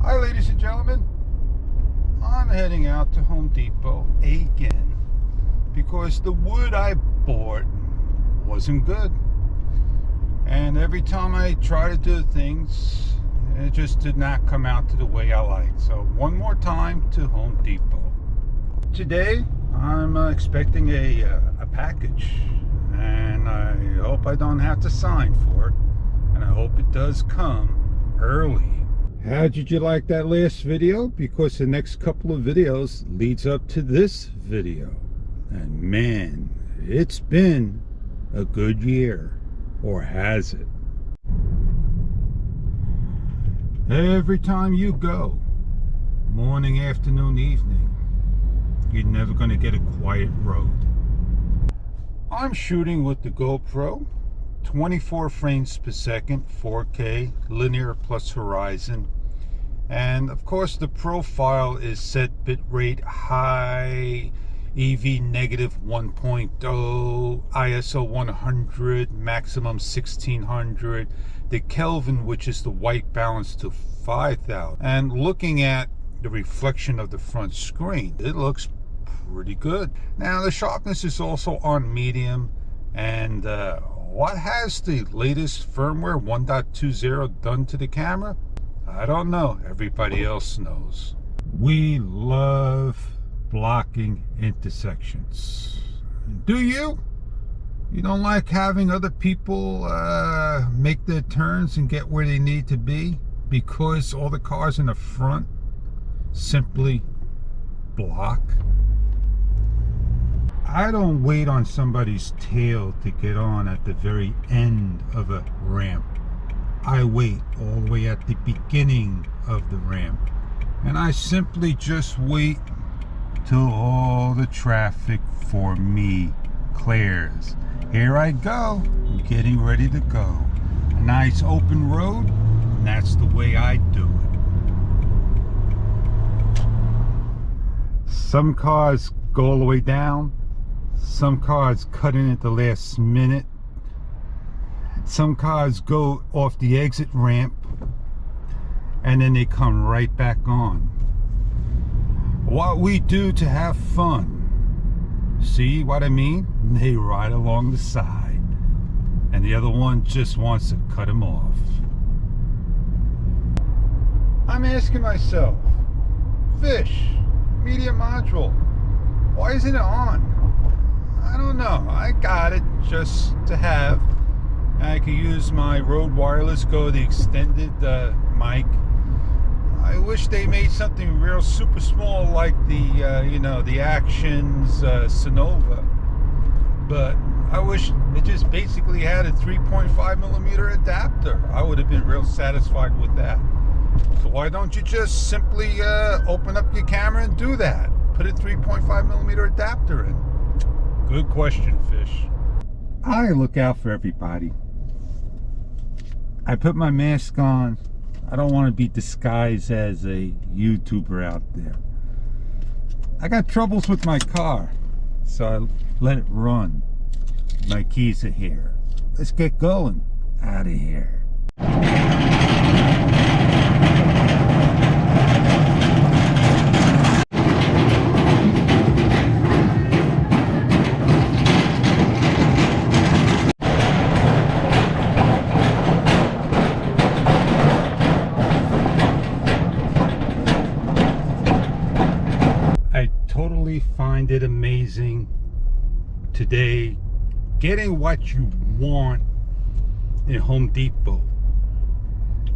Hi ladies and gentlemen, I'm heading out to Home Depot again because the wood I bought wasn't good, and every time I try to do things it just did not come out to the way I like. So one more time to Home Depot. Today I'm expecting a package, and I hope I don't have to sign for it, and I hope it does come early. How did you like that last video? Because the next couple of videos leads up to this video. And man, it's been a good year. Or has it? Every time you go, morning, afternoon, evening, you're never going to get a quiet road. I'm shooting with the GoPro, 24 frames per second, 4K, linear plus horizon. And of course the profile is set bitrate high, EV negative 1.0, ISO 100, maximum 1600, the Kelvin, which is the white balance, to 5000. And looking at the reflection of the front screen, it looks pretty good. Now the sharpness is also on medium, and what has the latest firmware 1.20 done to the camera? I don't know. Everybody else knows. We love blocking intersections. Do you? You don't like having other people make their turns and get where they need to be because all the cars in the front simply block? I don't wait on somebody's tail to get on at the very end of a ramp. I wait all the way at the beginning of the ramp, and I simply just wait till all the traffic for me clears. Here I go, getting ready to go. A nice open road, and that's the way I do it. Some cars go all the way down, some cars cut in at the last minute. Some cars go off the exit ramp and then they come right back on. What we do to have fun, see what I mean? They ride along the side and the other one just wants to cut them off. I'm asking myself, fish, media module, why isn't it on? I don't know. I got it just to have. I can use my Rode Wireless Go, the extended mic. I wish they made something real super small like the the Actions Sonova, but I wish it just basically had a 3.5 millimeter adapter. I would have been real satisfied with that. So why don't you just simply open up your camera and do that? Put a 3.5 millimeter adapter in. Good question, fish. I look out for everybody. I put my mask on. I don't want to be disguised as a YouTuber out there. I got troubles with my car, so I let it run. My keys are here. Let's get going out of here. Find it amazing today getting what you want in Home Depot.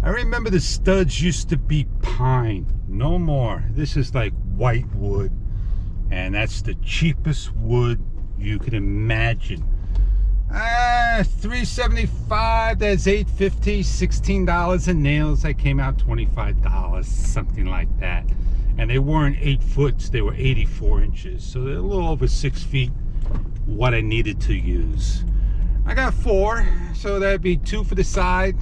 I remember the studs used to be pine. No more. This is like white wood, and that's the cheapest wood you could imagine. $3.75, that's $8.50, $16 in nails. I came out $25, something like that. And they weren't 8 foot, they were 84 inches. So they're a little over 6 feet, what I needed to use. I got 4, so that'd be 2 for the side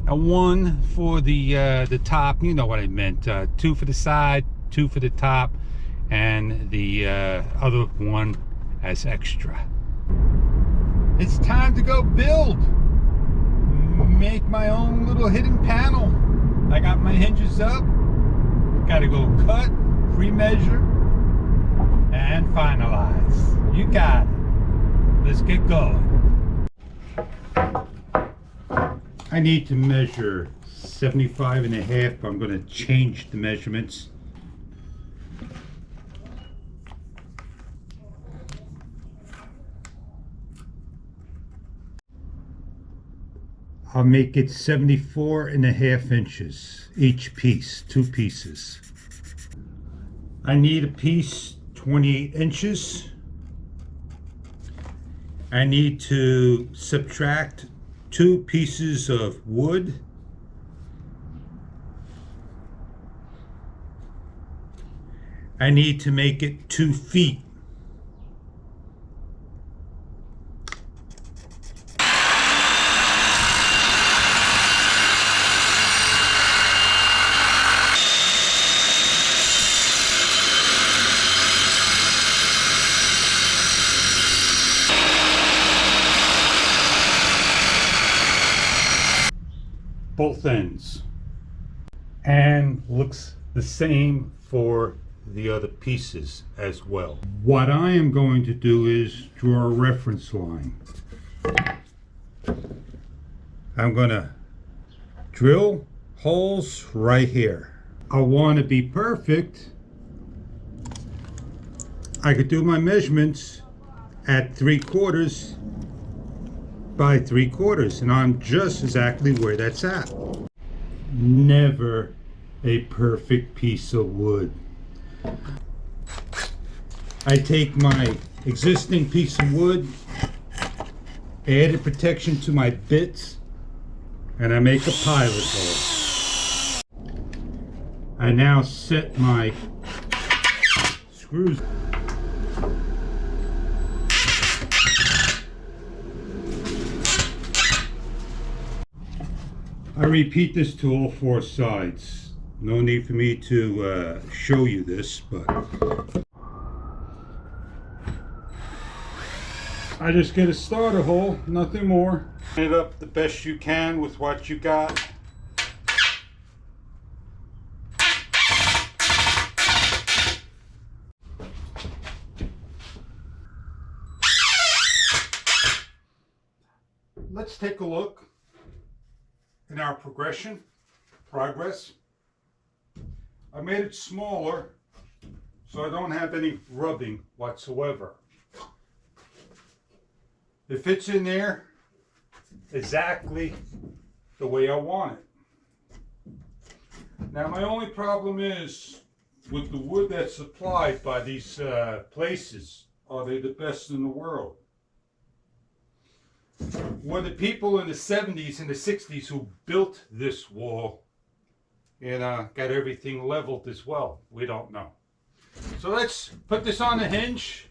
and 1 for the top. You know what I meant. 2 for the side, 2 for the top, and the other one as extra. It's time to go build. Make my own little hidden panel. I got my hinges up. Gotta go cut, pre-measure, and finalize. You got it. Let's get going. I need to measure 75 and a half. I'm going to change the measurements. I'll make it 74 and a half inches each piece, 2 pieces. I need a piece 28 inches. I need to subtract 2 pieces of wood. I need to make it 2 feet. Both ends, and looks the same for the other pieces as well. What I am going to do is draw a reference line. I'm going to drill holes right here. I want to be perfect. I could do my measurements at 3/4 by 3/4, and I'm just exactly where that's at. Never a perfect piece of wood. I take my existing piece of wood, added protection to my bits, and I make a pilot hole. I now set my screws. I repeat this to all 4 sides. No need for me to show you this, but I just get a starter hole, nothing more. Line it up the best you can with what you got. Let's take a look in our progress. I made it smaller so I don't have any rubbing whatsoever. It fits in there exactly the way I want it. Now my only problem is with the wood that's supplied by these places. Are they the best in the world? Were the people in the 70s and the 60s who built this wall and got everything leveled as well? We don't know. So let's put this on the hinge.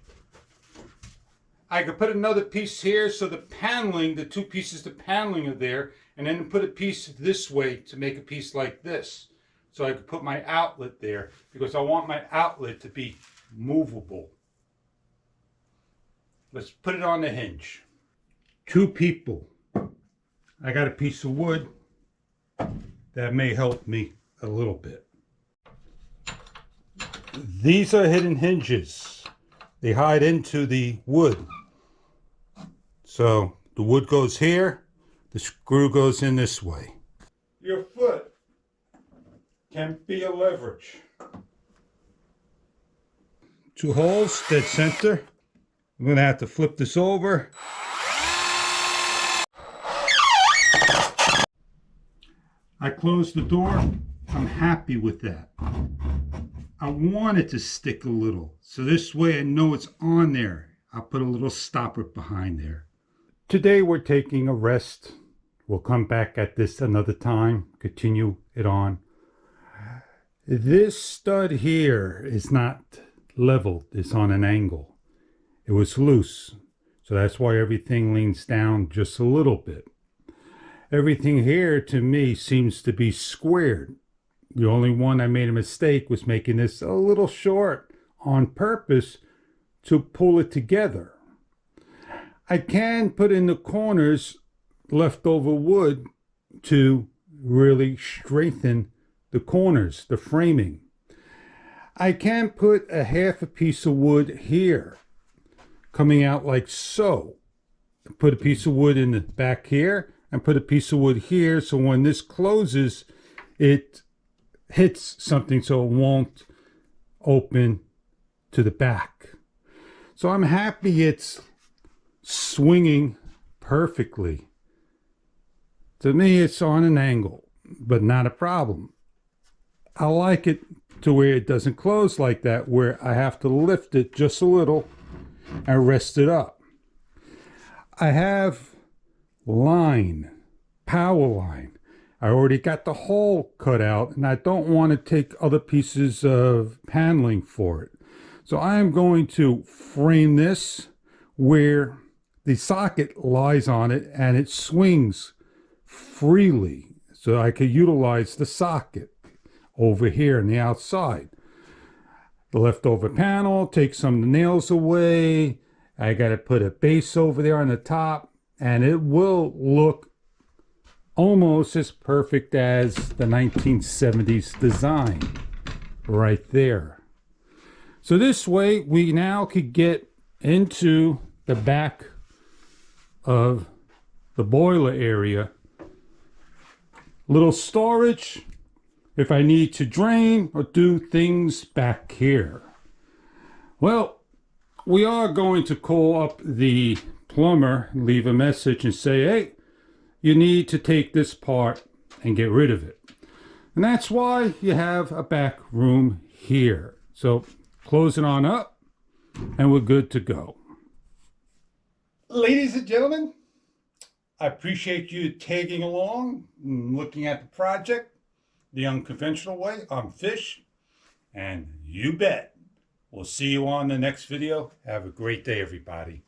I could put another piece here so the paneling, the 2 pieces of paneling are there, and then put a piece this way to make a piece like this. So I could put my outlet there because I want my outlet to be movable. Let's put it on the hinge. 2 people. I got a piece of wood that may help me a little bit. These are hidden hinges. They hide into the wood. So the wood goes here, the screw goes in this way. Your foot can be a leverage. 2 holes, dead center. I'm going to have to flip this over. I closed the door. I'm happy with that. I want it to stick a little, so this way I know it's on there. I'll put a little stopper behind there. Today we're taking a rest. We'll come back at this another time, continue it on. This stud here is not leveled, it's on an angle. It was loose, so that's why everything leans down just a little bit. Everything here to me seems to be squared. The only one I made a mistake was making this a little short on purpose to pull it together. I can put in the corners leftover wood to really strengthen the corners, the framing. I can put a half a piece of wood here, coming out like so. Put a piece of wood in the back here and put a piece of wood here, so when this closes, it hits something so it won't open to the back. So I'm happy it's swinging perfectly. To me, it's on an angle, but not a problem. I like it to where it doesn't close like that, where I have to lift it just a little and rest it up. I have power line. I already got the hole cut out, and I don't want to take other pieces of paneling for it. So I am going to frame this where the socket lies on it and it swings freely, so I can utilize the socket over here on the outside. The leftover panel, take some of the nails away. I got to put a base over there on the top, and it will look almost as perfect as the 1970s design right there. So this way we now could get into the back of the boiler area. Little storage if I need to drain or do things back here. Well, we are going to call up the plumber, leave a message and say, hey, you need to take this part and get rid of it. And that's why you have a back room here. So close it on up and we're good to go. Ladies and gentlemen, I appreciate you tagging along and looking at the project the unconventional way. I'm Fish, and you bet we'll see you on the next video. Have a great day, everybody.